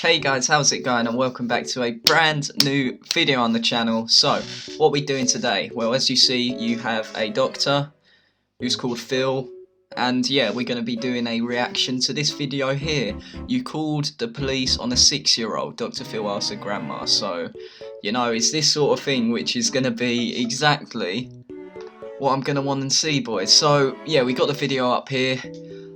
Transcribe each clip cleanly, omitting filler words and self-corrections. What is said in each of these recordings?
Hey guys, how's it going, and welcome back to a brand new video on the channel. So, what we're doing today? Well, as you see, you have a doctor who's called Phil, and yeah, we're going to be doing a reaction to this video here. You called the police on a 6-year-old, Dr. Phil asked her grandma. So, you know, it's this sort of thing which is going to be exactly what I'm going to want to see, boys. So, yeah, we got the video up here.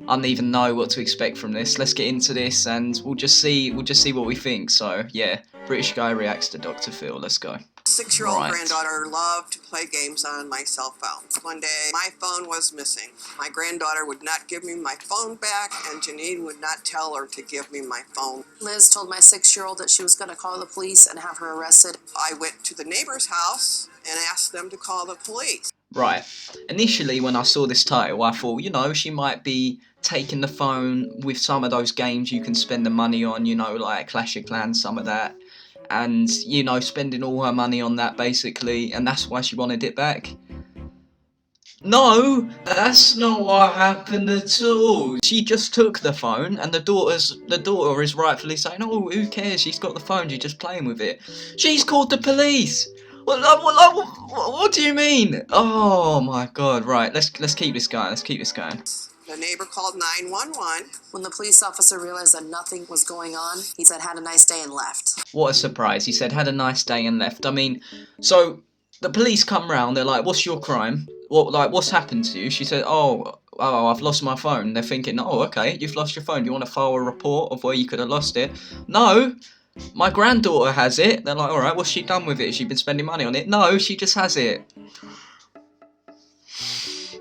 I don't even know what to expect from this. Let's get into this and we'll just see what we think. So yeah, British guy reacts to Dr. Phil. Let's go. 6-year-old granddaughter loved to play games on my cell phone. One day, my phone was missing. My granddaughter would not give me my phone back, and Janine would not tell her to give me my phone. Liz told my 6-year-old that she was going to call the police and have her arrested. I went to the neighbor's house and asked them to call the police. Right. Initially, when I saw this title, I thought, you know, she might be taking the phone with some of those games you can spend the money on, you know, like Clash of Clans, some of that. And, you know, spending all her money on that, basically, and that's why she wanted it back. No, that's not what happened at all. She just took the phone, and the daughter is rightfully saying, "Oh, who cares? She's got the phone. She's just playing with it." She's called the police. What do you mean? Oh my God! Right, let's keep this going. Let's keep this going. The neighbor called 911. When the police officer realized that nothing was going on, he said, "Had a nice day," and left. What a surprise! He said, "Had a nice day," and left. I mean, so the police come round. They're like, "What's your crime? What's happened to you?" She said, "Oh, I've lost my phone." They're thinking, "Oh, okay, you've lost your phone. Do you want to file a report of where you could have lost it?" "No, my granddaughter has it." They're like, "All right, what's she done with it? Has she been spending money on it?" "No, she just has it."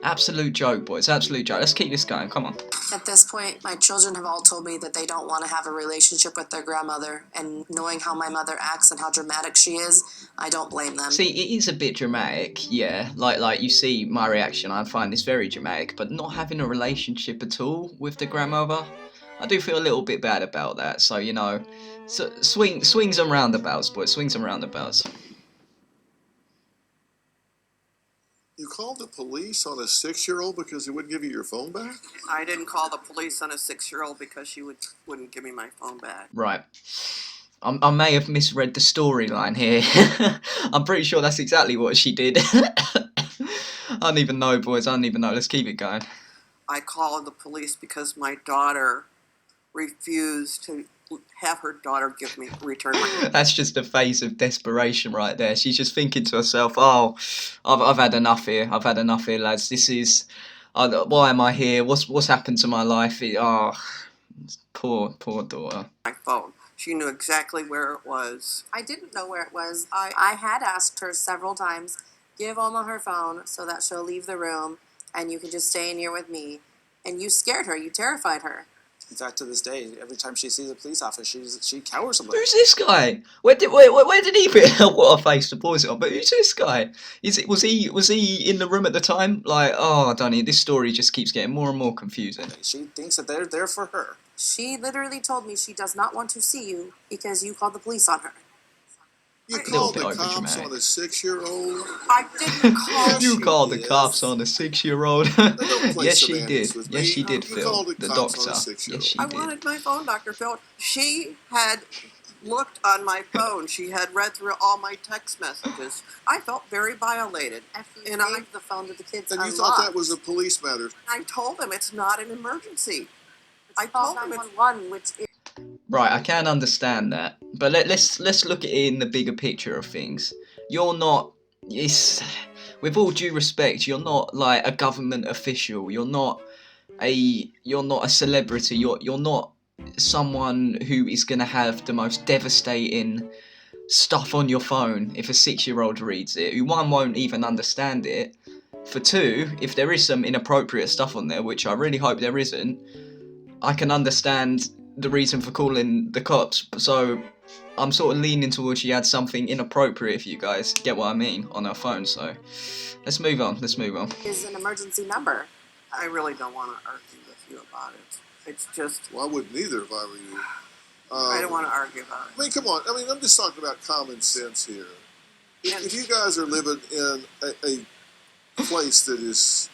Absolute joke, boys. Absolute joke. Let's keep this going. Come on. At this point, my children have all told me that they don't want to have a relationship with their grandmother, and knowing how my mother acts and how dramatic she is, I don't blame them. See, it is a bit dramatic, yeah. Like you see my reaction, I find this very dramatic, but not having a relationship at all with the grandmother, I do feel a little bit bad about that. So, you know, swings and roundabouts, boys. Swings and roundabouts. You called the police on a 6-year-old because he wouldn't give you your phone back? I didn't call the police on a 6-year-old because she wouldn't give me my phone back. Right. I may have misread the storyline here. I'm pretty sure that's exactly what she did. I don't even know, boys. I don't even know. Let's keep it going. I called the police because my daughter refused to have her daughter return my. That's just a phase of desperation right there. She's just thinking to herself, "Oh, I've had enough here. I've had enough here, lads. This is, why am I here? What's happened to my life? Poor daughter." My phone. She knew exactly where it was. I didn't know where it was. I had asked her several times, give Oma her phone so that she'll leave the room and you can just stay in here with me. And you scared her. You terrified her. In fact, to this day, every time she sees a police officer, she cowers a little. Who's this guy? Where did he fit? What a face to pause it on. But who's this guy? Was he in the room at the time? Like, oh, I don't know. This story just keeps getting more and more confusing. She thinks that they're there for her. She literally told me she does not want to see you because you called the police on her. You called the cops on a 6-year-old? I didn't call. You called the cops on a 6-year-old. Yes, she did. Yes, she did, Phil. The doctor. Yes, she I did. wanted my phone, Dr. Phil. She had looked on my phone. She had read through all my text messages. I felt very violated. After you gave the phone to the kids And you unlocked. thought that was a police matter? I told them it's not an emergency. I called told them it's 911, which is... Right, I can understand that, but let's look at it in the bigger picture of things. You're not, with all due respect, you're not like a government official. You're not a celebrity. You're not someone who is gonna have the most devastating stuff on your phone if a 6-year-old reads it, who one won't even understand it. For two, if there is some inappropriate stuff on there, which I really hope there isn't, I can understand the reason for calling the cops. So I'm sort of leaning towards she had something inappropriate, if you guys get what I mean, on her phone. So let's move on. Let's move on. Is an emergency number. I really don't want to argue with you about it. It's just. Well, I wouldn't either if I were you. I don't want to argue about it. I mean, come on. I mean, I'm just talking about common sense here. If you guys are living in a place that is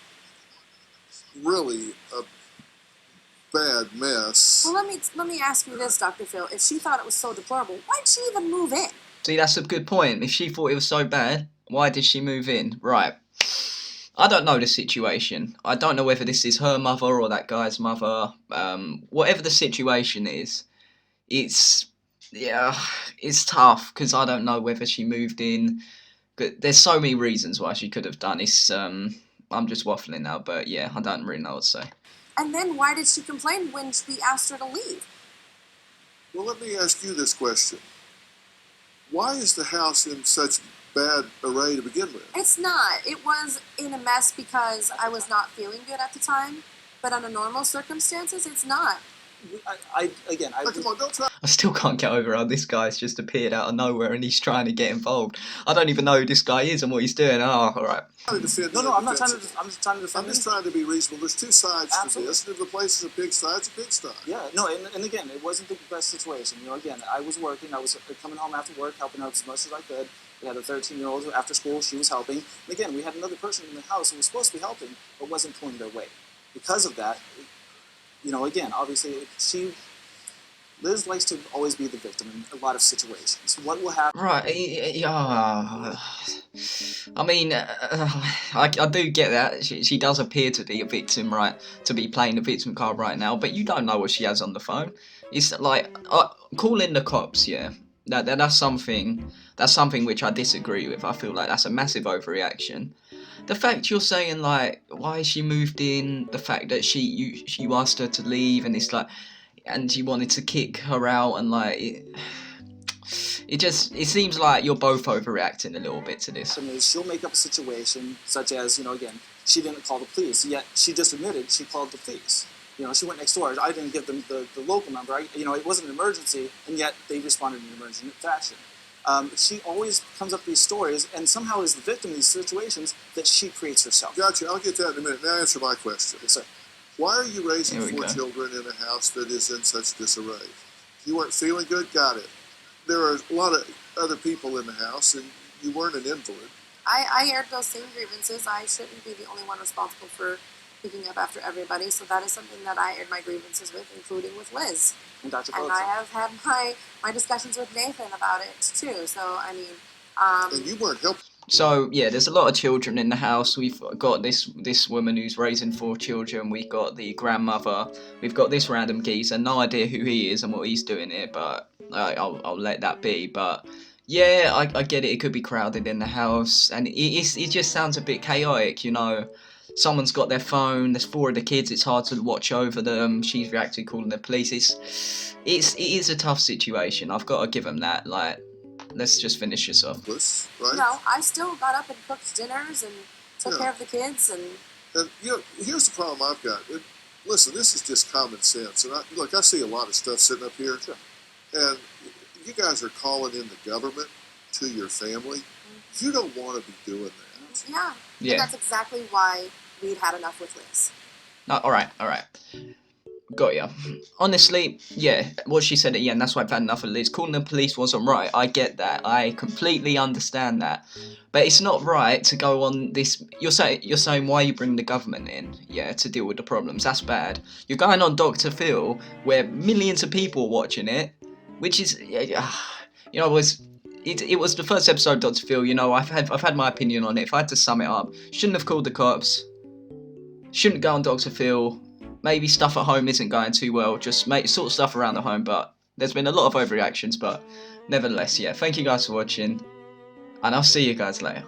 really bad mess. Well, let me ask you this, Dr. Phil. If she thought it was so deplorable, why'd she even move in? See, that's a good point. If she thought it was so bad, why did she move in? Right. I don't know the situation. I don't know whether this is her mother or that guy's mother. Whatever the situation is, it's yeah, it's tough because I don't know whether she moved in. But there's so many reasons why she could have done. I'm just waffling now, but yeah, I don't really know what to say. And then why did she complain when we asked her to leave? Well, let me ask you this question. Why is the house in such bad array to begin with? It's not. It was in a mess because I was not feeling good at the time. But under normal circumstances, it's not. Again, Now, come on, don't try I still can't get over how this guy's just appeared out of nowhere and he's trying to get involved. I don't even know who this guy is and what he's doing. Oh, alright. to defend No, the I'm not trying to. defensive. I'm just trying to I'm defend just him. trying to be reasonable. There's two sides to Absolutely. this, and if the place is a pigsty, it's a pigsty. Yeah, no, and again, it wasn't the best situation. Again, I was working. I was coming home after work, helping out as much as I could. We had a 13-year-old who, after school, she was helping. And again, we had another person in the house who was supposed to be helping, but wasn't pulling their weight. Because of that, again, obviously, Liz likes to always be the victim in a lot of situations. What will happen? Right, yeah. I mean, I do get that. She does appear to be a victim, right? To be playing the victim card right now, but you don't know what she has on the phone. It's like, calling the cops, yeah. That's something which I disagree with. I feel like that's a massive overreaction. The fact you're saying, like, why she moved in, the fact that you asked her to leave, and it's like, and you wanted to kick her out, and like it seems like you're both overreacting a little bit to this. Is she'll make up a situation such as, again, she didn't call the police, yet she just admitted she called the police. She went next door. I didn't give them the local number. It wasn't an emergency, and yet they responded in an emergency fashion. She always comes up with these stories, and somehow is the victim of these situations that she creates herself. Gotcha. I'll get that in a minute. Now answer my question. Yes, sir. Why are you raising Here we 4 go. children in a house that is in such disarray? You weren't feeling good? Got it. There are a lot of other people in the house, and you weren't an invalid. I aired those same grievances. I shouldn't be the only one responsible for picking up after everybody. So that is something that I aired my grievances with, including with Liz. And Dr. And Phillips. I have had my discussions with Nathan about it too. So I mean, And you weren't helping. So yeah, there's a lot of children in the house. We've got this woman who's raising 4 children. We've got the grandmother. We've got this random geezer. No idea who he is and what he's doing here, but I'll let that be. But yeah, I get it. It could be crowded in the house, and it just sounds a bit chaotic. Someone's got their phone. There's 4 of the kids. It's hard to watch over them. She's reacted, calling the police. It is a tough situation. I've got to give them that. Like, let's just finish this off. Right? I still got up and cooked dinners and took care of the kids. And here's the problem I've got. Listen, this is just common sense. And I see a lot of stuff sitting up here. Sure. And you guys are calling in the government to your family. You don't want to be doing that. Yeah. Yeah. And that's exactly why we'd had enough with Liz. No, all right. Got ya. Honestly, yeah, what she said at the end, that's why I've had enough of Liz. Calling the police wasn't right. I get that. I completely understand that. But it's not right to go on this. You're saying why you bring the government in, yeah, to deal with the problems. That's bad. You're going on Dr. Phil, where millions of people are watching it, which is, it was the first episode of Dr. Phil. I've had my opinion on it. If I had to sum it up, shouldn't have called the cops. Shouldn't go on Dr. Phil. Maybe stuff at home isn't going too well. Just sort stuff around the home. But there's been a lot of overreactions. But nevertheless, yeah. Thank you guys for watching, and I'll see you guys later.